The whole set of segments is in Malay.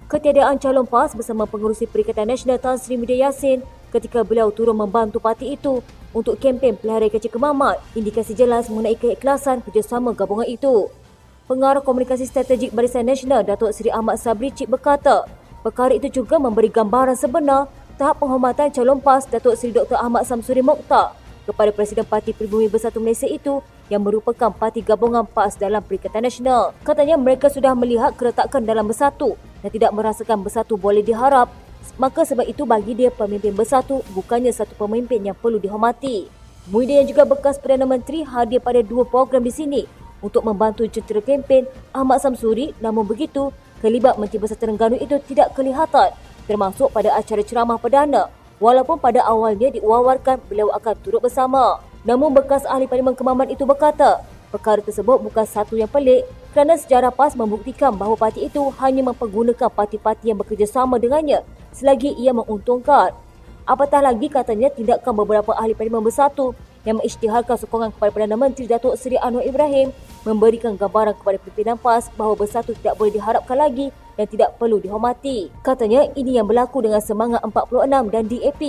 ketiadaan calon PAS bersama pengerusi Perikatan Nasional Tan Sri Muhyiddin Yassin ketika beliau turun membantu parti itu untuk kempen pelihara kecil kemamat, indikasi jelas mengenai keikhlasan kerjasama gabungan itu. Pengarah Komunikasi Strategik Barisan Nasional Datuk Seri Ahmad Sabri Cik berkata, perkara itu juga memberi gambaran sebenar tahap penghormatan calon PAS Datuk Seri Dr. Ahmad Samsuri Mokhtar kepada Presiden Parti Pribumi Bersatu Malaysia itu yang merupakan parti gabungan PAS dalam Perikatan Nasional. Katanya mereka sudah melihat keretakan dalam bersatu dan tidak merasakan bersatu boleh diharap. Maka sebab itu bagi dia pemimpin bersatu bukannya satu pemimpin yang perlu dihormati. Muhyiddin yang juga bekas Perdana Menteri hadir pada dua program di sini untuk membantu jentera kempen Ahmad Samsuri. Namun begitu, kelibat Menteri Besar Terengganu itu tidak kelihatan termasuk pada acara ceramah perdana. Walaupun pada awalnya diwawarkan beliau akan turut bersama. Namun bekas ahli Parlimen Kemaman itu berkata, perkara tersebut bukan satu yang pelik kerana sejarah PAS membuktikan bahawa parti itu hanya mempergunakan parti-parti yang bekerjasama dengannya selagi ia menguntungkan. Apatah lagi katanya tindakan beberapa ahli Parlimen Bersatu yang mengisytiharkan sokongan kepada Perdana Menteri Datuk Seri Anwar Ibrahim memberikan gambaran kepada pimpinan PAS bahawa Bersatu tidak boleh diharapkan lagi dan tidak perlu dihormati. Katanya ini yang berlaku dengan Semangat 46 dan DAP.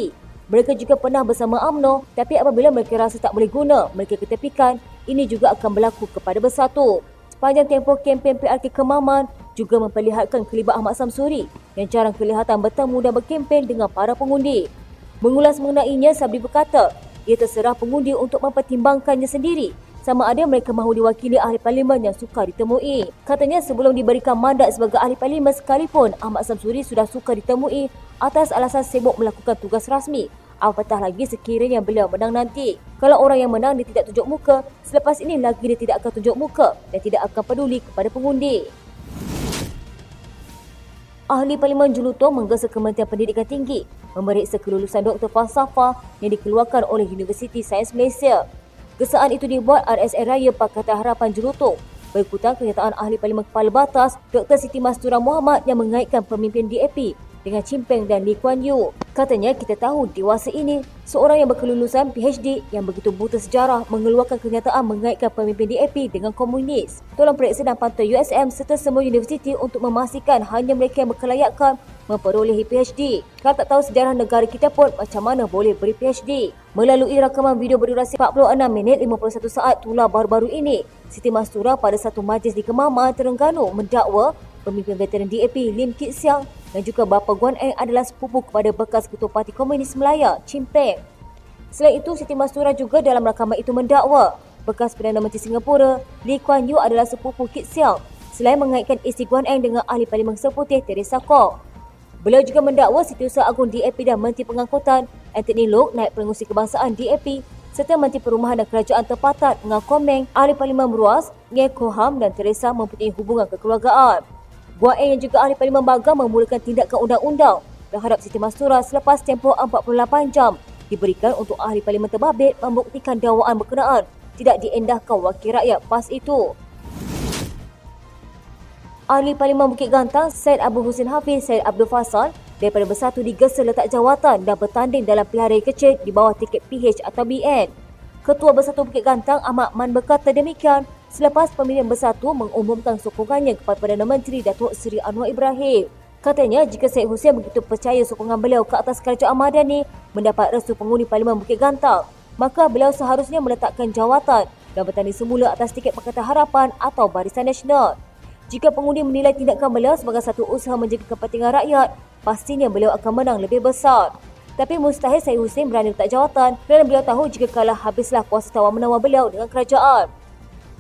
Mereka juga pernah bersama UMNO, tapi apabila mereka rasa tak boleh guna, mereka ketepikan. Ini juga akan berlaku kepada Bersatu. Sepanjang tempoh kempen PRK Kemaman juga memperlihatkan kelibat Ahmad Samsuri yang jarang kelihatan bertemu dan berkempen dengan para pengundi. Mengulas mengenainya, Sabri berkata, ia terserah pengundi untuk mempertimbangkannya sendiri sama ada mereka mahu diwakili ahli parlimen yang sukar ditemui. Katanya sebelum diberikan mandat sebagai ahli parlimen sekalipun, Ahmad Samsuri sudah sukar ditemui atas alasan sibuk melakukan tugas rasmi. Apatah lagi sekiranya beliau menang nanti. Kalau orang yang menang dia tidak tunjuk muka, selepas ini lagi dia tidak akan tunjuk muka dan tidak akan peduli kepada pengundi. Ahli Parlimen Jelutong menggesa Kementerian Pendidikan Tinggi memeriksa kelulusan Doktor Falsafah yang dikeluarkan oleh Universiti Sains Malaysia. Gesaan itu dibuat RSN Raya Pakatan Harapan Jelutong berikutan kenyataan Ahli Parlimen Kepala Batas Dr. Siti Mastura Muhammad yang mengaitkan pemimpin DAP dengan Chin Peng dan Lee Kuan Yew. Katanya kita tahu dewasa ini seorang yang berkelulusan PhD yang begitu buta sejarah mengeluarkan kenyataan mengaitkan pemimpin DAP dengan komunis. Tolong periksa dan pantau USM serta semua universiti untuk memastikan hanya mereka yang berkelayakan memperolehi PhD. Kalau tak tahu sejarah negara kita pun macam mana boleh beri PhD. Melalui rakaman video berdurasi 46 minit 51 saat tular baru-baru ini, Siti Mastura pada satu majlis di Kemaman, Terengganu mendakwa pemimpin veteran DAP Lim Kit Siang dan juga bapa Guan Eng adalah sepupu kepada bekas Ketua Parti Komunis Melaya, Chin Peng. Selain itu, Siti Mastura juga dalam rakaman itu mendakwa bekas Perdana Menteri Singapura, Lee Kuan Yew adalah sepupu Kit Siang selain mengaitkan isteri Guan Eng dengan ahli Parlimen Seputih Teresa Kok. Beliau juga mendakwa Setiausaha Agung DAP dan Menteri Pengangkutan Anthony Loke, Naib Pengerusi Kebangsaan DAP serta Menteri Perumahan dan Kerajaan Tempatan Ngah Komeng, Ahli Parlimen Meruas, Ngai Koham dan Teresa mempunyai hubungan kekeluargaan. Guan Eng yang juga Ahli Parlimen Bagang memulakan tindakan undang-undang terhadap Siti Mastura selepas tempoh 48 jam diberikan untuk Ahli Parlimen terbabit membuktikan dakwaan berkenaan tidak diendahkan wakil rakyat PAS itu. Ahli Parlimen Bukit Gantang Syed Abu Husin Hafiz Syed Abdul Fasal daripada Bersatu digesa letak jawatan dan bertanding dalam pilihan raya kecil di bawah tiket PH atau BN. Ketua Bersatu Bukit Gantang Ahmad Man berkata demikian selepas pemilihan Bersatu mengumumkan sokongannya kepada Perdana Menteri Datuk Seri Anwar Ibrahim. Katanya jika Syed Husin begitu percaya sokongan beliau ke atas Kerajaan Madani mendapat restu pengundi Parlimen Bukit Gantang, maka beliau seharusnya meletakkan jawatan dan bertanding semula atas tiket Pakatan Harapan atau Barisan Nasional. Jika pengundi menilai tindakan beliau sebagai satu usaha menjaga kepentingan rakyat, pastinya beliau akan menang lebih besar. Tapi mustahil Syed Husin berani letak jawatan kerana beliau tahu jika kalah habislah kuasa tawar-menawar beliau dengan kerajaan.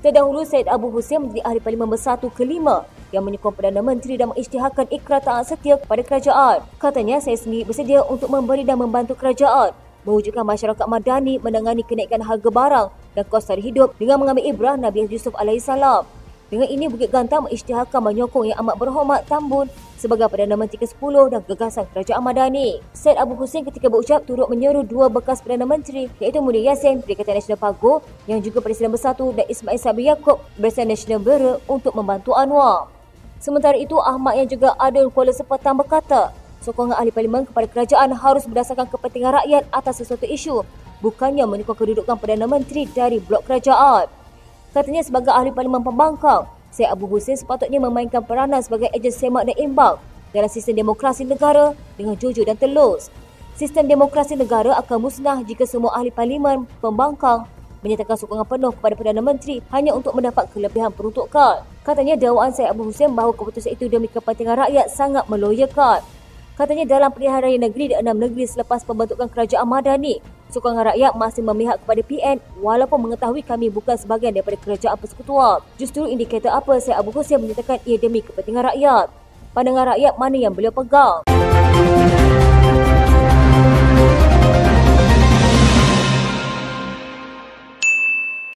Terdahulu Syed Abu Husin menjadi Ahli Parlimen Bersatu kelima yang menyokong Perdana Menteri dan mengisytiharkan ikrar taat setia kepada kerajaan. Katanya saya sendiri bersedia untuk memberi dan membantu kerajaan mewujudkan masyarakat madani menangani kenaikan harga barang dan kos tarikh hidup dengan mengambil ibrah Nabi Yusuf AS. Dengan ini, Bukit Gantang mengisytiharkan menyokong yang amat berhormat Tambun sebagai Perdana Menteri ke-10 dan gagasan Kerajaan Madani. Syed Abu Husin ketika berucap turut menyeru dua bekas Perdana Menteri iaitu Muhyiddin Yassin, Perikatan Nasional PAGO yang juga Presiden Bersatu dan Ismail Sabri Yaakob, Barisan Nasional Bera untuk membantu Anwar. Sementara itu, Ahmad yang juga ada Kuala Sepatang berkata, sokongan Ahli Parlimen kepada kerajaan harus berdasarkan kepentingan rakyat atas sesuatu isu, bukannya menyokong kedudukan Perdana Menteri dari blok kerajaan. Katanya sebagai Ahli Parlimen Pembangkang, Syed Abu Husin sepatutnya memainkan peranan sebagai ejen semak dan imbang dalam sistem demokrasi negara dengan jujur dan telus. Sistem demokrasi negara akan musnah jika semua ahli parlimen pembangkang menyatakan sokongan penuh kepada Perdana Menteri hanya untuk mendapat kelebihan peruntukan. Katanya dakwaan Syed Abu Hussein bahawa keputusan itu demi kepentingan rakyat sangat meloyakan. Katanya dalam pilihan raya negeri di 6 negeri selepas pembentukan kerajaan Madani, sokongan rakyat masih memihak kepada PN walaupun mengetahui kami bukan sebahagian daripada kerajaan persekutuan. Justru indikator apa Syed Abu Hussein menyatakan ia demi kepentingan rakyat? Pandangan rakyat mana yang beliau pegang?